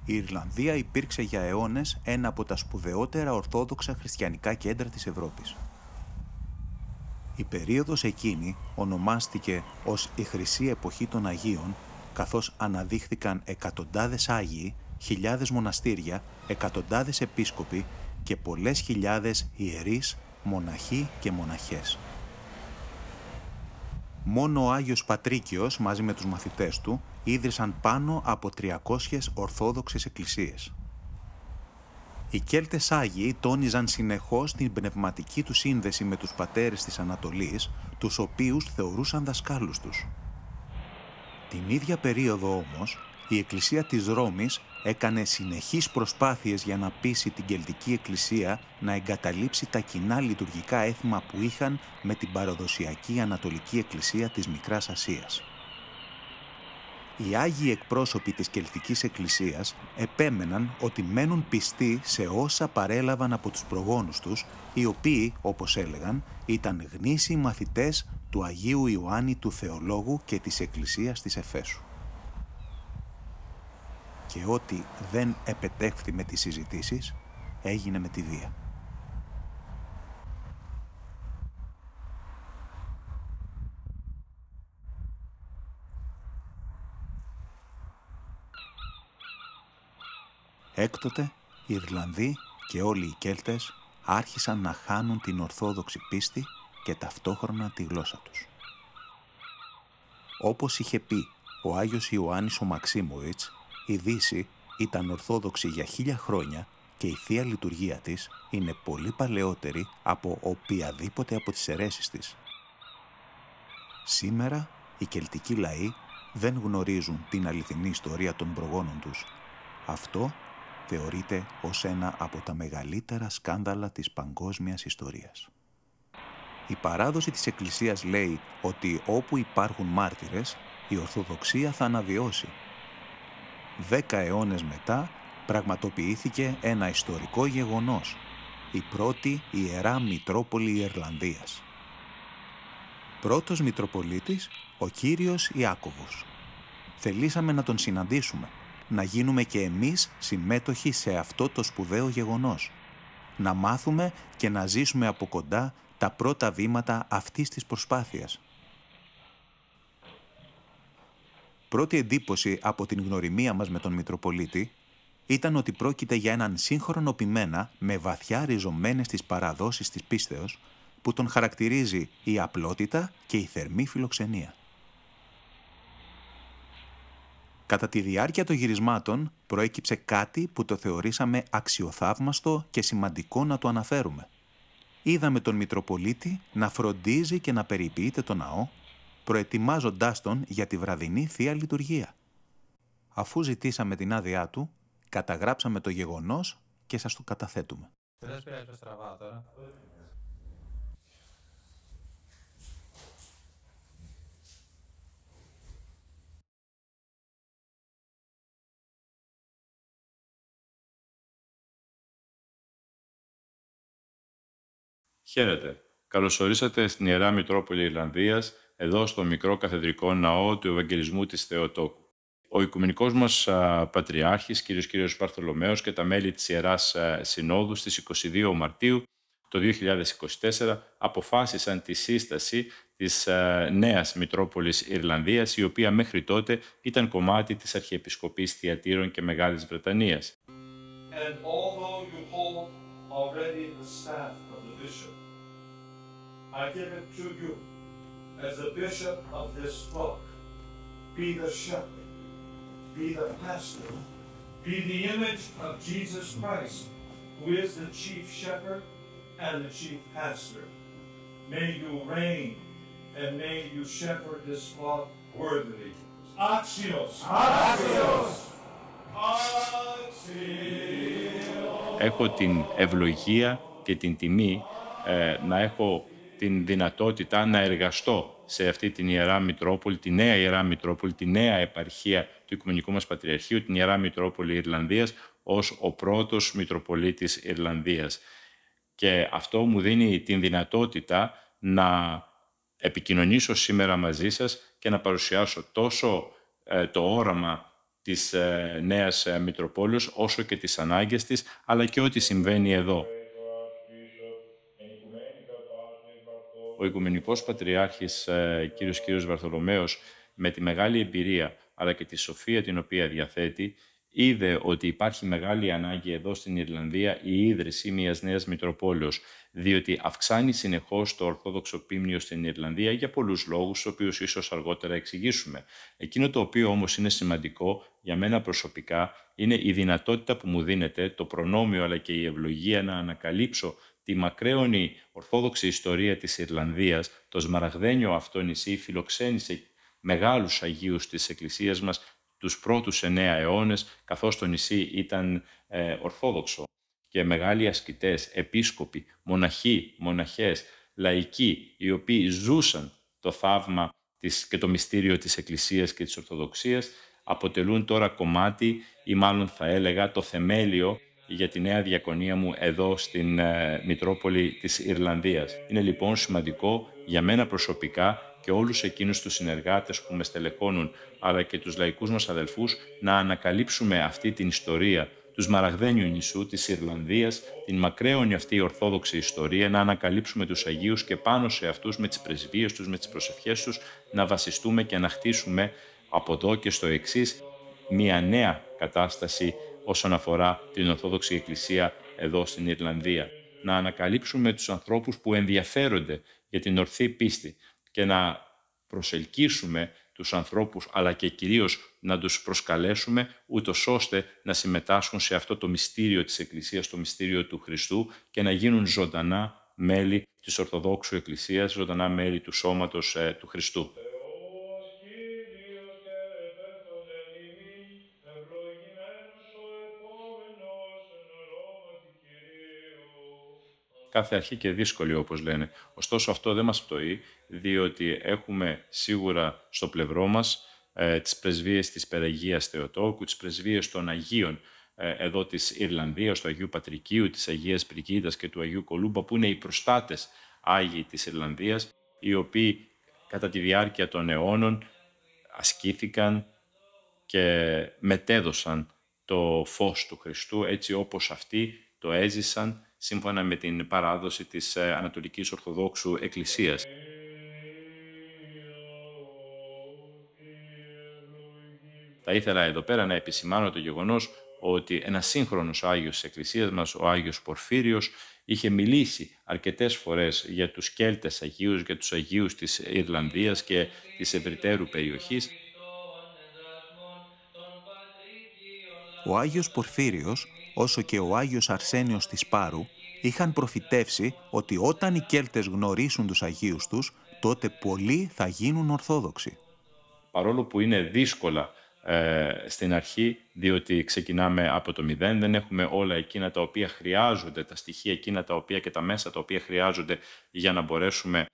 η Ιρλανδία υπήρξε για αιώνες ένα από τα σπουδαιότερα ορθόδοξα χριστιανικά κέντρα της Ευρώπης. Η περίοδος εκείνη ονομάστηκε ως η Χρυσή Εποχή των Αγίων, καθώς αναδείχθηκαν εκατοντάδες Άγιοι, χιλιάδες μοναστήρια, εκατοντάδες επίσκοποι και πολλές χιλιάδες ιερείς, μοναχοί και μοναχές. Μόνο ο Άγιος Πατρίκιος μαζί με τους μαθητές του ίδρυσαν πάνω από 300 ορθόδοξες εκκλησίες. Οι Κέλτες Άγιοι τόνιζαν συνεχώς την πνευματική του σύνδεση με τους πατέρες της Ανατολής, τους οποίους θεωρούσαν δασκάλους τους. Την ίδια περίοδο όμως, η Εκκλησία της Ρώμης έκανε συνεχείς προσπάθειες για να πείσει την Κελτική Εκκλησία να εγκαταλείψει τα κοινά λειτουργικά έθιμα που είχαν με την παραδοσιακή Ανατολική Εκκλησία της Μικράς Ασίας. Οι Άγιοι εκπρόσωποι της Κελτικής Εκκλησίας επέμεναν ότι μένουν πιστοί σε όσα παρέλαβαν από τους προγόνους τους, οι οποίοι, όπως έλεγαν, ήταν γνήσιοι μαθητές του Αγίου Ιωάννη του Θεολόγου και της Εκκλησίας της Εφέσου. Και ό,τι δεν επετέχθη με τις συζητήσεις, έγινε με τη βία. Έκτοτε, οι Ιρλανδοί και όλοι οι Κέλτες άρχισαν να χάνουν την ορθόδοξη πίστη και ταυτόχρονα τη γλώσσα τους. Όπως είχε πει ο Άγιος Ιωάννης ο Μαξίμοβιτς, η Δύση ήταν ορθόδοξη για 1000 χρόνια και η Θεία Λειτουργία της είναι πολύ παλαιότερη από οποιαδήποτε από τις αιρέσεις της. Σήμερα, οι κελτικοί λαοί δεν γνωρίζουν την αληθινή ιστορία των προγόνων τους. Αυτό θεωρείται ως ένα από τα μεγαλύτερα σκάνδαλα της παγκόσμιας ιστορίας. Η παράδοση της Εκκλησίας λέει ότι όπου υπάρχουν μάρτυρες, η Ορθοδοξία θα αναβιώσει. 10 αιώνες μετά πραγματοποιήθηκε ένα ιστορικό γεγονός, η πρώτη Ιερά Μητρόπολη Ιρλανδίας. Πρώτος Μητροπολίτης, ο κύριος Ιάκωβος. Θελήσαμε να τον συναντήσουμε, να γίνουμε και εμείς συμμέτοχοι σε αυτό το σπουδαίο γεγονός, να μάθουμε και να ζήσουμε από κοντά τα πρώτα βήματα αυτής της προσπάθειας. Πρώτη εντύπωση από την γνωριμία μας με τον Μητροπολίτη ήταν ότι πρόκειται για έναν σύγχρονο ποιμένα με βαθιά ριζωμένες στις παραδόσεις της πίστεως, που τον χαρακτηρίζει η απλότητα και η θερμή φιλοξενία. Κατά τη διάρκεια των γυρισμάτων προέκυψε κάτι που το θεωρήσαμε αξιοθαύμαστο και σημαντικό να το αναφέρουμε. Είδαμε τον Μητροπολίτη να φροντίζει και να περιποιείται το ναό, προετοιμάζοντάς τον για τη βραδινή Θεία Λειτουργία. Αφού ζητήσαμε την άδειά του, καταγράψαμε το γεγονός και σας το καταθέτουμε. Χαίρετε. Καλώς ορίσατε στην Ιερά Μητρόπολη Ιρλανδίας, εδώ στο μικρό καθεδρικό ναό του Ευαγγελισμού της Θεοτόκου. Ο Οικουμενικός μας Πατριάρχης, κύριος Βαρθολομαίος, και τα μέλη της Ιεράς Συνόδου στις 22 Μαρτίου το 2024 αποφάσισαν τη σύσταση της νέας Μητρόπολης Ιρλανδίας, η οποία μέχρι τότε ήταν κομμάτι της Αρχιεπισκοπής Θειατήρων και Μεγάλης Βρετανίας. I give it to you as the bishop of this flock. Be the shepherd, be the pastor, be the image of Jesus Christ, who is the chief shepherd and the chief pastor. May you reign and may you shepherd this flock worthily. Axios! Axios! Axios! Έχω την ευλογία και την τιμή να έχω την δυνατότητα να εργαστώ σε αυτή την Ιερά Μητρόπολη, τη νέα Ιερά Μητρόπολη, τη νέα επαρχία του Οικουμενικού μας Πατριαρχείου, την Ιερά Μητρόπολη Ιρλανδίας, ως ο πρώτος Μητροπολίτης Ιρλανδίας. Και αυτό μου δίνει την δυνατότητα να επικοινωνήσω σήμερα μαζί σας και να παρουσιάσω τόσο το όραμα της νέας Μητροπόλεως, όσο και τις ανάγκες της, αλλά και ό,τι συμβαίνει εδώ. Ο Οικουμενικός Πατριάρχης κύριος Βαρθολομαίος, με τη μεγάλη εμπειρία αλλά και τη σοφία την οποία διαθέτει, είδε ότι υπάρχει μεγάλη ανάγκη εδώ στην Ιρλανδία η ίδρυση μιας νέας Μητροπόλεως, διότι αυξάνει συνεχώς το Ορθόδοξο Πίμνιο στην Ιρλανδία για πολλούς λόγους, τους οποίους ίσως αργότερα εξηγήσουμε. Εκείνο το οποίο όμως είναι σημαντικό για μένα προσωπικά είναι η δυνατότητα που μου δίνεται, το προνόμιο αλλά και η ευλογία να ανακαλύψω τη μακραίωνη Ορθόδοξη ιστορία της Ιρλανδίας. Το σμαραγδένιο αυτό νησί φιλοξένησε μεγάλους Αγίους της Εκκλησίας μας τους πρώτους 9 αιώνες, καθώς το νησί ήταν Ορθόδοξο, και μεγάλοι ασκητές, επίσκοποι, μοναχοί, μοναχές, λαϊκοί, οι οποίοι ζούσαν το θαύμα και το μυστήριο της Εκκλησίας και της Ορθοδοξίας, αποτελούν τώρα κομμάτι, ή μάλλον θα έλεγα το θεμέλιο για τη νέα διακονία μου εδώ στην Μητρόπολη της Ιρλανδίας. Είναι λοιπόν σημαντικό για μένα προσωπικά και όλους εκείνους τους συνεργάτες που με στελεχώνουν, αλλά και τους λαϊκούς μας αδελφούς, να ανακαλύψουμε αυτή την ιστορία του Σμαραγδένιου νησού της Ιρλανδίας, την μακραίωνη αυτή ορθόδοξη ιστορία, να ανακαλύψουμε τους Αγίους και πάνω σε αυτούς με τις πρεσβείες τους, με τις προσευχές τους, να βασιστούμε και να χτίσουμε από εδώ και στο εξής μια νέα κατάσταση όσον αφορά την Ορθόδοξη Εκκλησία εδώ στην Ιρλανδία. Να ανακαλύψουμε τους ανθρώπους που ενδιαφέρονται για την ορθή πίστη και να προσελκύσουμε τους ανθρώπους, αλλά και κυρίως να τους προσκαλέσουμε, ούτως ώστε να συμμετάσχουν σε αυτό το μυστήριο της Εκκλησίας, το μυστήριο του Χριστού, και να γίνουν ζωντανά μέλη της Ορθοδόξου Εκκλησίας, ζωντανά μέλη του σώματος του Χριστού. Κάθε αρχή και δύσκολη, όπως λένε. Ωστόσο, αυτό δεν μας πτωεί, διότι έχουμε σίγουρα στο πλευρό μας τις πρεσβείες της Περαγίας Θεοτόκου, τις πρεσβείες των Αγίων εδώ της Ιρλανδίας, του Αγίου Πατρικίου, της Αγίας Πρικίδας και του Αγίου Κολούμπα, που είναι οι προστάτες Άγιοι της Ιρλανδίας, οι οποίοι κατά τη διάρκεια των αιώνων ασκήθηκαν και μετέδωσαν το φως του Χριστού, έτσι όπως αυτοί το έζησαν σύμφωνα με την παράδοση της Ανατολικής Ορθοδόξου Εκκλησίας. Θα ήθελα εδώ πέρα να επισημάνω το γεγονός ότι ένας σύγχρονος Άγιος της Εκκλησίας μας, ο Άγιος Πορφύριος, είχε μιλήσει αρκετές φορές για τους Κέλτες Αγίους, για τους Αγίους της Ιρλανδίας και της ευρυτέρου περιοχής. Ο Άγιος Πορφύριος, όσο και ο Άγιος Αρσένιος της Πάρου, είχαν προφητεύσει ότι όταν οι Κέλτες γνωρίσουν τους Αγίους τους, τότε πολλοί θα γίνουν Ορθόδοξοι. Παρόλο που είναι δύσκολα στην αρχή, διότι ξεκινάμε από το μηδέν, δεν έχουμε όλα εκείνα τα οποία χρειάζονται, τα στοιχεία εκείνα τα οποία και τα μέσα τα οποία χρειάζονται για να μπορέσουμε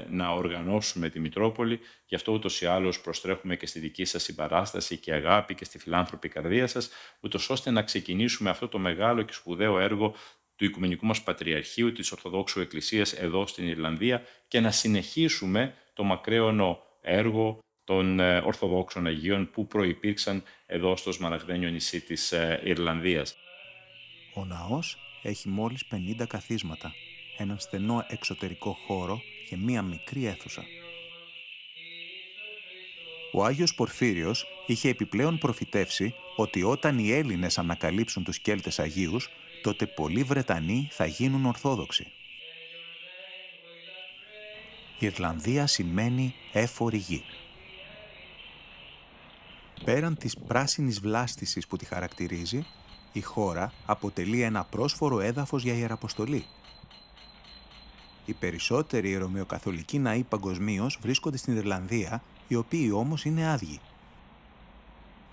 να οργανώσουμε τη Μητρόπολη. Γι' αυτό ούτως ή άλλως προστρέχουμε και στη δική σας συμπαράσταση και αγάπη και στη φιλάνθρωπη καρδία σας, ούτως ώστε να ξεκινήσουμε αυτό το μεγάλο και σπουδαίο έργο του Οικουμενικού μας Πατριαρχείου, της Ορθοδόξου Εκκλησίας εδώ στην Ιρλανδία, και να συνεχίσουμε το μακραίωνο έργο των Ορθοδόξων Αγίων που προϋπήρξαν εδώ στο Σμαραγδένιο νησί της Ιρλανδίας. Ο ναός έχει μόλις 50 καθίσματα, έναν στενό εξωτερικό χώρο και μία μικρή αίθουσα. Ο Άγιος Πορφύριος είχε επιπλέον προφητεύσει ότι όταν οι Έλληνες ανακαλύψουν τους Κέλτες Αγίους, τότε πολλοί Βρετανοί θα γίνουν Ορθόδοξοι. Ιρλανδία σημαίνει έφορη γη. Πέραν της πράσινης βλάστησης που τη χαρακτηρίζει, η χώρα αποτελεί ένα πρόσφορο έδαφος για ιεραποστολή. Οι περισσότεροι ιερωμαιοκαθολικοί ναοί παγκοσμίως βρίσκονται στην Ιρλανδία, οι οποίοι όμως είναι άδειοι.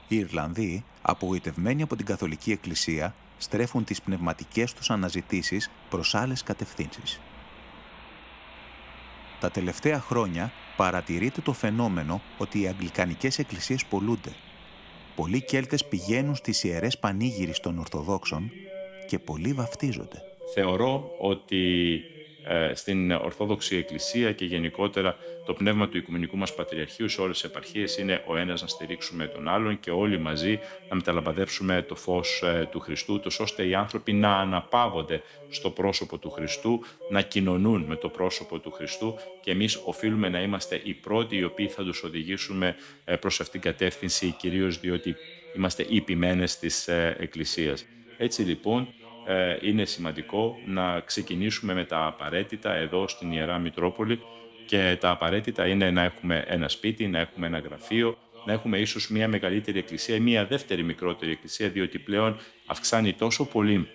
Οι Ιρλανδοί, απογοητευμένοι από την Καθολική Εκκλησία, στρέφουν τις πνευματικές τους αναζητήσεις προς άλλες κατευθύνσεις. Τα τελευταία χρόνια παρατηρείται το φαινόμενο ότι οι αγγλικανικές εκκλησίες πωλούνται. Πολλοί Κέλτες πηγαίνουν στις ιερές πανήγυρες των Ορθοδόξων και πολλοί βαφτίζονται. Θεωρώ ότι στην Ορθόδοξη Εκκλησία και γενικότερα το πνεύμα του Οικουμενικού μας Πατριαρχείου σε όλες τις επαρχίες είναι ο ένας να στηρίξουμε τον άλλον και όλοι μαζί να μεταλαμπαδεύσουμε το φως του Χριστού, τόσο ώστε οι άνθρωποι να αναπαύονται στο πρόσωπο του Χριστού, να κοινωνούν με το πρόσωπο του Χριστού και εμείς οφείλουμε να είμαστε οι πρώτοι οι οποίοι θα τους οδηγήσουμε προς αυτήν την κατεύθυνση, κυρίως διότι είμαστε οι ποιμένες της Εκκλησίας. Έτσι λοιπόν, είναι σημαντικό να ξεκινήσουμε με τα απαραίτητα εδώ στην Ιερά Μητρόπολη και τα απαραίτητα είναι να έχουμε ένα σπίτι, να έχουμε ένα γραφείο, να έχουμε ίσως μια μεγαλύτερη εκκλησία ή μια δεύτερη μικρότερη εκκλησία, διότι πλέον αυξάνει τόσο πολύ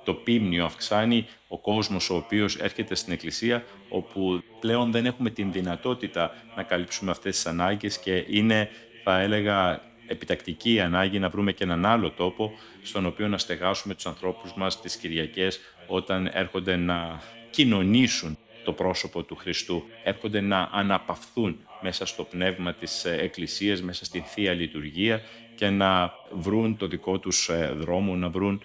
το πίμνιο, αυξάνει ο κόσμος ο οποίος έρχεται στην εκκλησία, όπου πλέον δεν έχουμε την δυνατότητα να καλύψουμε αυτές τις ανάγκες και είναι, θα έλεγα, επιτακτική ανάγκη να βρούμε και έναν άλλο τόπο στον οποίο να στεγάσουμε τους ανθρώπους μας τις Κυριακές όταν έρχονται να κοινωνήσουν το πρόσωπο του Χριστού, έρχονται να αναπαυθούν μέσα στο πνεύμα της Εκκλησίας, μέσα στην Θεία Λειτουργία και να βρουν το δικό τους δρόμο, να βρουν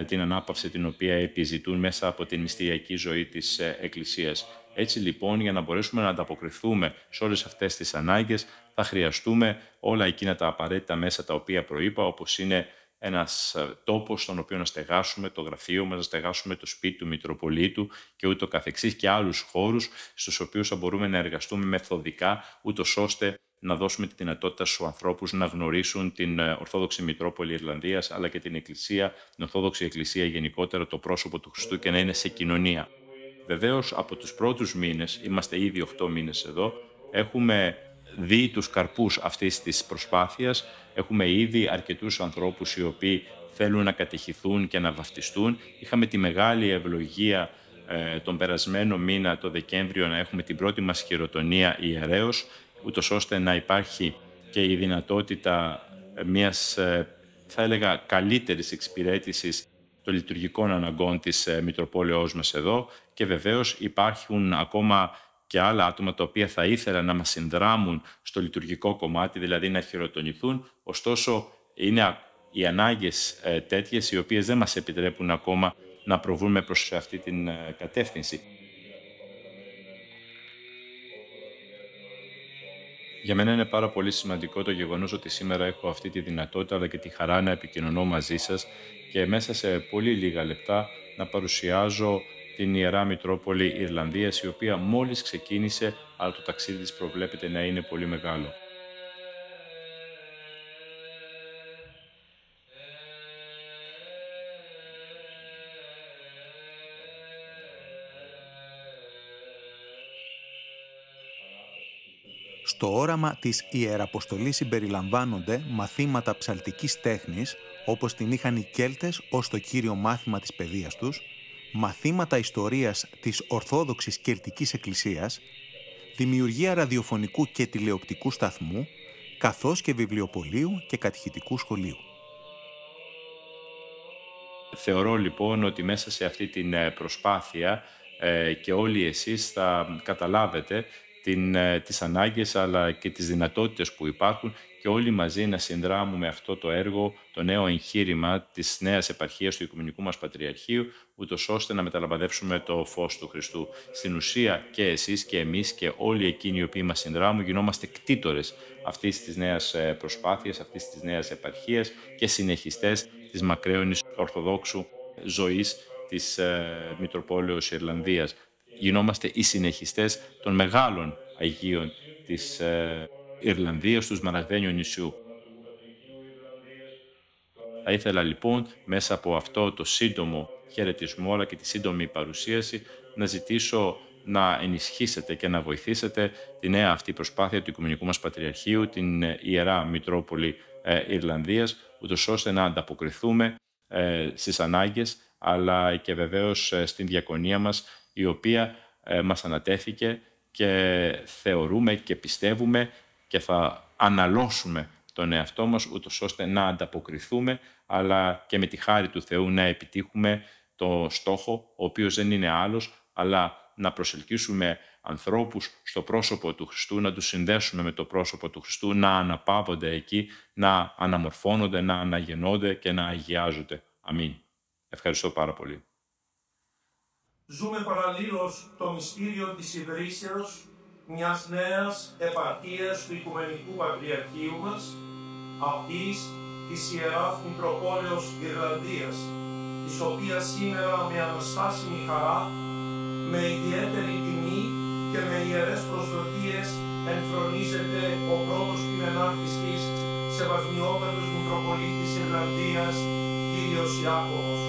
την ανάπαυση την οποία επιζητούν μέσα από την μυστηριακή ζωή της Εκκλησίας. Έτσι λοιπόν, για να μπορέσουμε να ανταποκριθούμε σε όλες αυτές τις ανάγκες, θα χρειαστούμε όλα εκείνα τα απαραίτητα μέσα τα οποία προείπα, όπως είναι ένας τόπος στον οποίο να στεγάσουμε το γραφείο μας, να στεγάσουμε το σπίτι του Μητροπολίτου και ούτω καθεξής και άλλους χώρους στους οποίους θα μπορούμε να εργαστούμε μεθοδικά, ούτως ώστε να δώσουμε τη δυνατότητα στους ανθρώπους να γνωρίσουν την Ορθόδοξη Μητρόπολη Ιρλανδίας, αλλά και την Εκκλησία, την Ορθόδοξη Εκκλησία γενικότερα, το πρόσωπο του Χριστού και να είναι σε κοινωνία. Βεβαίως, από τους πρώτους μήνες, είμαστε ήδη 8 μήνες εδώ, έχουμε δει τους καρπούς αυτής της προσπάθειας. Έχουμε ήδη αρκετούς ανθρώπους οι οποίοι θέλουν να κατηχηθούν και να βαφτιστούν. Είχαμε τη μεγάλη ευλογία τον περασμένο μήνα, το Δεκέμβριο, να έχουμε την πρώτη μας χειροτονία ιερέως, ούτως ώστε να υπάρχει και η δυνατότητα μιας, θα έλεγα, καλύτερης εξυπηρέτησης των λειτουργικών αναγκών της Μητροπόλεως μας εδώ και βεβαίως υπάρχουν ακόμα και άλλα άτομα τα οποία θα ήθελαν να μας συνδράμουν στο λειτουργικό κομμάτι, δηλαδή να χειροτονηθούν, ωστόσο είναι οι ανάγκες τέτοιες οι οποίες δεν μας επιτρέπουν ακόμα να προβούμε προς αυτή την κατεύθυνση. Για μένα είναι πάρα πολύ σημαντικό το γεγονός ότι σήμερα έχω αυτή τη δυνατότητα αλλά και τη χαρά να επικοινωνώ μαζί σας και μέσα σε πολύ λίγα λεπτά να παρουσιάζω την Ιερά Μητρόπολη Ιρλανδίας, η οποία μόλις ξεκίνησε, αλλά το ταξίδι της προβλέπεται να είναι πολύ μεγάλο. Στο όραμα της Ιεραποστολής συμπεριλαμβάνονται μαθήματα ψαλτικής τέχνης, όπως την είχαν οι Κέλτες ως το κύριο μάθημα της παιδείας τους, μαθήματα ιστορίας της Ορθόδοξης Κελτικής Εκκλησίας, δημιουργία ραδιοφωνικού και τηλεοπτικού σταθμού, καθώς και βιβλιοπωλείου και κατηχητικού σχολείου. Θεωρώ λοιπόν ότι μέσα σε αυτή την προσπάθεια και όλοι εσείς θα καταλάβετε τις ανάγκες αλλά και τις δυνατότητες που υπάρχουν και όλοι μαζί να συνδράμουμε αυτό το έργο, το νέο εγχείρημα της νέας επαρχίας του Οικουμενικού μας Πατριαρχείου, ούτως ώστε να μεταλαμπαδεύσουμε το φως του Χριστού. Στην ουσία και εσείς και εμείς και όλοι εκείνοι οι οποίοι μας συνδράμουν γινόμαστε κτήτορες αυτής της νέας προσπάθειας, αυτής της νέας επαρχίας και συνεχιστές της μακραίωνης Ορθοδόξου ζωής της Μητροπόλεως Ιρλανδίας. Γινόμαστε οι συνεχιστές των μεγάλων Αγίων της Ιρλανδίας, του Σμαραγδένιου νησιού. Θα ήθελα λοιπόν μέσα από αυτό το σύντομο χαιρετισμό αλλά και τη σύντομη παρουσίαση να ζητήσω να ενισχύσετε και να βοηθήσετε τη νέα αυτή προσπάθεια του Οικουμενικού μας Πατριαρχείου, την Ιερά Μητρόπολη Ιρλανδίας, ούτως ώστε να ανταποκριθούμε στις ανάγκες αλλά και βεβαίως στην διακονία μας, η οποία μας ανατέθηκε και θεωρούμε και πιστεύουμε και θα αναλώσουμε τον εαυτό μας ούτως ώστε να ανταποκριθούμε αλλά και με τη χάρη του Θεού να επιτύχουμε το στόχο, ο οποίος δεν είναι άλλος, αλλά να προσελκύσουμε ανθρώπους στο πρόσωπο του Χριστού, να τους συνδέσουμε με το πρόσωπο του Χριστού, να αναπαύονται εκεί, να αναμορφώνονται, να αναγεννώνται και να αγιάζονται. Αμήν. Ευχαριστώ πάρα πολύ. Ζούμε παραλλήλως το μυστήριο της ιδρύσεως μιας νέας επαρχίας του Οικουμενικού Πατριαρχείου μας, αυτής της Ιεράς Μητροπόλεως Ιρλανδίας, της οποίας σήμερα με αναστάσιμη χαρά, με ιδιαίτερη τιμή και με ιερές προσδοκίες εμφρονίζεται ο πρώτος πειμενάρχης της, Σεβασμιότατος Μητροπολίτης Ιρλανδίας, Κύριος Ιάκωβος.